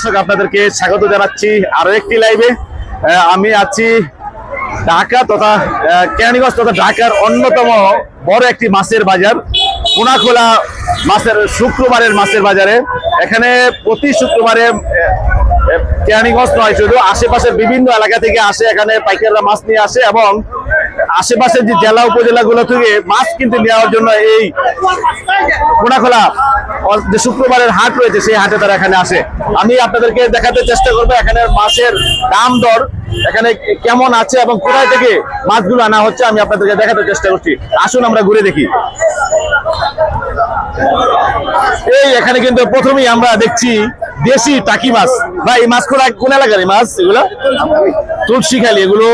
দর্শক আপনাদেরকে স্বাগত জানাচ্ছি আরো একটি লাইভে। আমি আছি ঢাকা তথা কেরানীগঞ্জ তথা ঢাকার অন্যতম বড় একটি মাছের বাজার কোনাখোলা মাছের শুক্রবারের মাছের বাজারে। এখানে প্রতি শুক্রবারে কেরানীগঞ্জ নয় শুধু আশেপাশের বিভিন্ন এলাকা থেকে আসে, এখানে পাইকাররা মাছ নিয়ে আসে এবং আশেপাশের যে জেলা উপজেলাগুলো থেকে মাছ কিনতে নেওয়ার জন্য এই কোনাখোলা যে শুক্রবারের হাট রয়েছে সেই হাটে তারা এখানে আসে। আমি আপনাদেরকে দেখাতে চেষ্টা করবো এখানে মাছের দাম দর এখানে কেমন আছে এবং কোথায় থেকে মাছগুলো আনা হচ্ছে আমি আপনাদেরকে দেখাতে চেষ্টা করছি। আসুন আমরা ঘুরে দেখি। এই এখানে কিন্তু প্রথমেই আমরা দেখছি দেশি টাকি মাছ। ভাই এই মাছ কোন এলাকার এই মাছ? এগুলো তুলসীখালী, এগুলো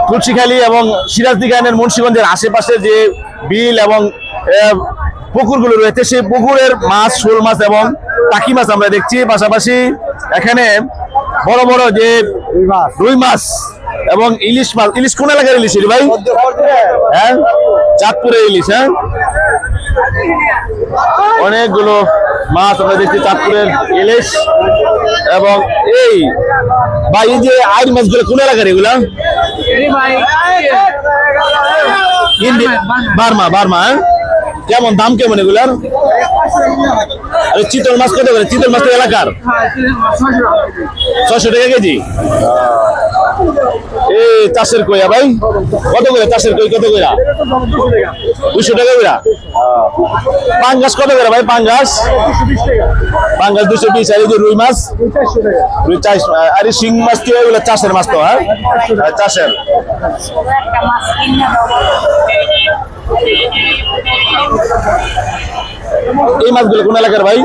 তুলসীখালী এবং সিরাজদিঘানের মুন্সিগঞ্জের আশেপাশে যে বিল এবং পুকুরগুলো রয়েছে সেই পুকুরের মাছ, শোল মাছ এবং টাকি মাছ আমরা দেখছি। পাশাপাশি এখানে বড় বড় যে রুই মাছ এবং ইলিশ মাছ। ইলিশ কোন এলাকার ইলিশ ভাই? হ্যাঁ, চাঁদপুরের ইলিশ। হ্যাঁ, অনেকগুলো মাছ আমরা দেখছি চাঁদপুরের ইলিশ। এবং এই ভাই এই যে আইর মাছগুলো কোন এলাকার এগুলা? বার্মা। বার্মা। কেমন দাম কেমন এগুলার? চিতল মাছ কত করে? চিতল মাছ তো এলাকার 600 টাকা কেজি। এই চাষের কইয়া ভাই কত করে? চাষের কই কত করে? 200 টাকা করে। পাঙ্গাস কত করে ভাই? পাঙ্গাস 220। আর এই যে রুই মাছ রুই 400। আর এই শিং মাছ কি এগুলো চাষের মাছ তো? হ্যাঁ, চাষের। এই মাছগুলো কোন এলাকার ভাই?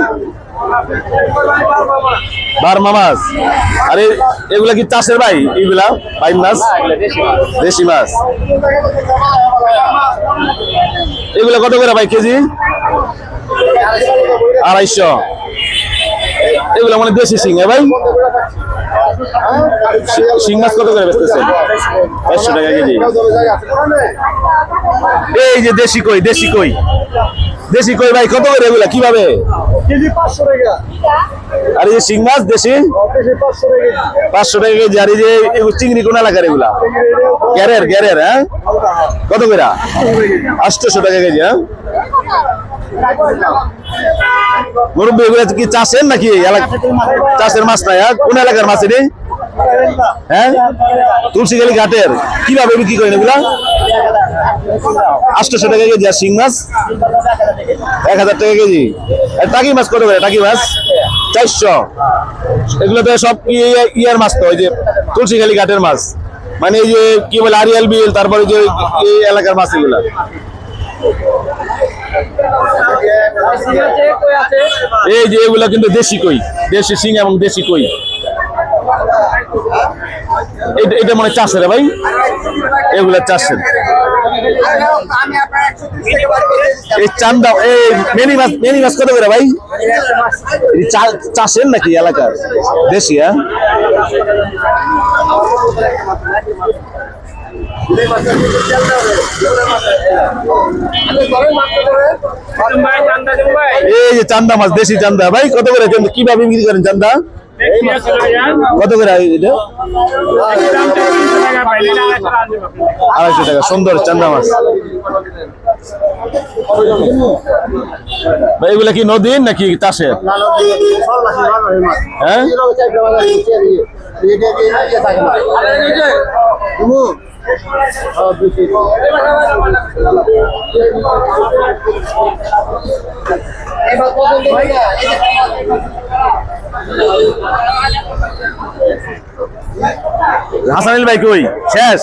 বার্মা মাছ। আরে এগুলা কি চাষের ভাই? এইগুলা বাইম মাছ, দেশি মাছ। এগুলা কত করে ভাই কেজি? 250। এগুলা মানে দেশি শিং ভাই? শিং মাছ কত করে বেচতেছেন? 500 টাকা কেজি। এই যে দেশি কই, দেশি কই ভাই কত করে এগুলা? কিভাবে কেজি? 500 টাকা। আর এই যে শিং মাছ দেশি 500 টাকা কেজি। আর এই যে চিংড়ি কোন এলাকার এগুলা? গ্যারের। হ্যাঁ, কত করে? 800 টাকা কেজি। হ্যাঁ, মুরব্বী এগুলা কি চাষের নাকি? চাষের মাছ নাই। কোন এলাকার মাছ এটি? হ্যাঁ, তুলসীখালী ঘাটের। কিভাবে বিক্রি করেন এগুলা? 800 টাকা কেজি। আর শিং মাছ 1000 টাকা কেজি। আর টাকি মাছ কত করে? টাকি মাছ 400। এগুলো তো সব ইয়ার মাছ তো, ওই যে তুলসীখালী ঘাটের মাছ, মানে এই যে কি বলে আরিয়াল বিল, তারপরে যে এই এলাকার মাছ এগুলা। এই যে এগুলা কিন্তু দেশি কই, দেশি শিং এবং দেশি কই। এটা মনে চাষের ভাই? এগুলা চাষের। এই চান্দা এই মেনি মাছ কত করে ভাই? চাষের নাকি এলাকার? দেশি। হ্যাঁ, এই যে চান্দা মাছ, দেশি চান্দা ভাই কত করে? কিভাবে বিক্রি করেন চান্দা? কত করে? 250 টাকা। সুন্দর চান্দা মাছ। এগুলা কি নদীর নাকি চাষের? হ্যাঁ, হাসানিল ভাই কই? শেষ।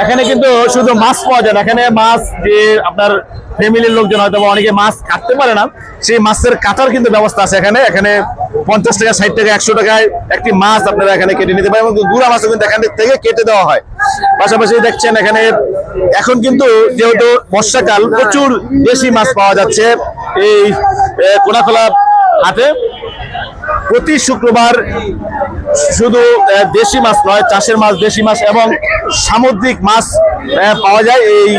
এখানে কিন্তু শুধু মাছ পাওয়া যায় না। এখানে মাছ যে আপনার ফ্যামিলির লোকজন হয়তো অনেকে মাছ কাটতে পারে না, সেই মাছের কাটার কিন্তু ব্যবস্থা আছে এখানে। 50 টাকা, 60 টাকা, 100 টাকায় একটি মাছ আপনারা এখানে কেটে নিতে পারেন এবং গুড়া মাছও কিন্তু এখান থেকে কেটে দেওয়া হয়। পাশাপাশি দেখছেন এখানে এখন কিন্তু যেহেতু বর্ষাকাল প্রচুর দেশি মাছ পাওয়া যাচ্ছে এই কোনাখোলা হাটে। প্রতি শুক্রবার শুধু দেশি মাছ নয়, চাষের মাছ, দেশি মাছ এবং সামুদ্রিক মাছ পাওয়া যায় এই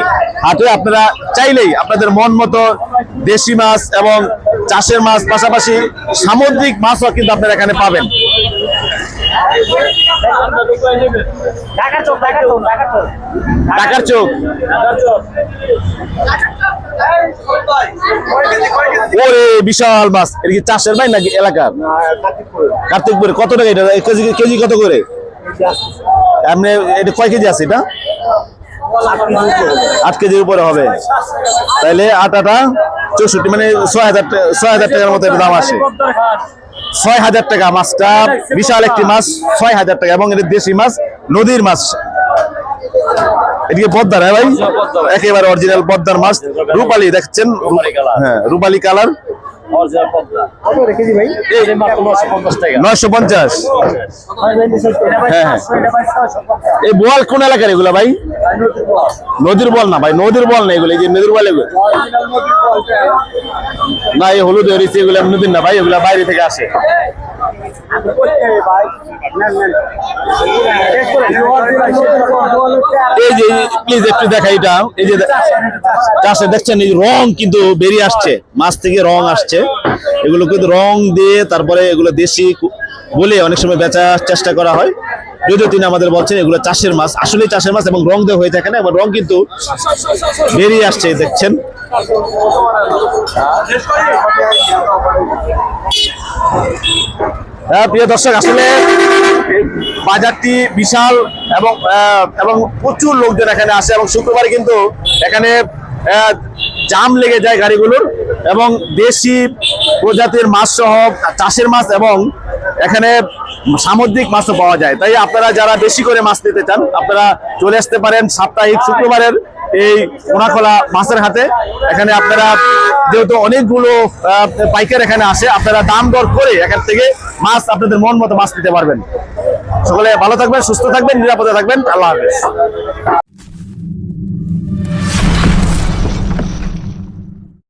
হাটে। আপনারা চাইলেই আপনাদের মন মতো দেশি মাছ এবং চাষের মাছ পাশাপাশি সামুদ্রিক মাছও কিন্তু আপনারা এখানে পাবেন। টাকার চোখ ওরে বিশাল মাছ, এটা কি চাষের ভাই নাকি এলাকার? কার্তিকপুরে। কত টাকা এটা কেজি কত করে? এমনি এটা কয় কেজি আছে? এটা 8 কেজির উপরে হবে। তাইলে আটাটা 64 মানে 6,000 টাকার মতো দাম আসে। 6,000 টাকা মাছটা, বিশাল একটি মাছ, 6,000 টাকা। এবং এটা দেশি মাছ, নদীর মাছ। এদিকে পদ্মার, হ্যাঁ ভাই, একেবারে অরিজিনাল পদ্মার মাছ। রূপালী দেখছেন, হ্যাঁ রূপালী কালার। 950। হ্যাঁ হ্যাঁ। এই বোয়াল কোন এলাকার এগুলা ভাই? নদীর বল না ভাই, নদীর বল না এগুলো, এই যে নদীর বল এগুলো না। এই হলুদ হয়েছে এগুলো নদীর না ভাই, এগুলা বাইরে থেকে আসে। এই যে প্লিজ একটু দেখা এটা, এই যে চাষে দেখছেন এই রং কিন্তু বেরিয়ে আসছে, মাছ থেকে রং আসছে। এগুলো কিন্তু রং দিয়ে তারপরে এগুলো দেশি বলে অনেক সময় বেচার চেষ্টা করা হয়, যদিও তিনি আমাদের বলছেন এগুলো চাষের মাছ, আসলে চাষের মাছ এবং রং দেওয়া হয়ে থাকে না, এবং রং কিন্তু বেরিয়ে আসছে দেখছেন। প্রিয় দর্শক, আসলে বাজারটি বিশাল এবং প্রচুর লোকজন এখানে আসে, এবং শুক্রবারে কিন্তু এখানে জাম লেগে যায় গাড়িগুলোর, এবং দেশি প্রজাতির মাছ সহ চাষের মাছ এবং এখানে সামুদ্রিক মাছও পাওয়া যায়। তাই আপনারা যারা বেশি করে মাছ নিতে চান আপনারা চলে আসতে পারেন সাপ্তাহিক শুক্রবারের এই কোনাখোলা মাছের হাটে। এখানে আপনারা যেহেতু অনেকগুলো পাইকার এখানে আসে, আপনারা দাম দর করে এখান থেকে মাছ আপনাদের মন মতো মাছ নিতে পারবেন। সকলে ভালো থাকবেন, সুস্থ থাকবেন, নিরাপদে থাকবেন। আল্লাহ হাফেজ।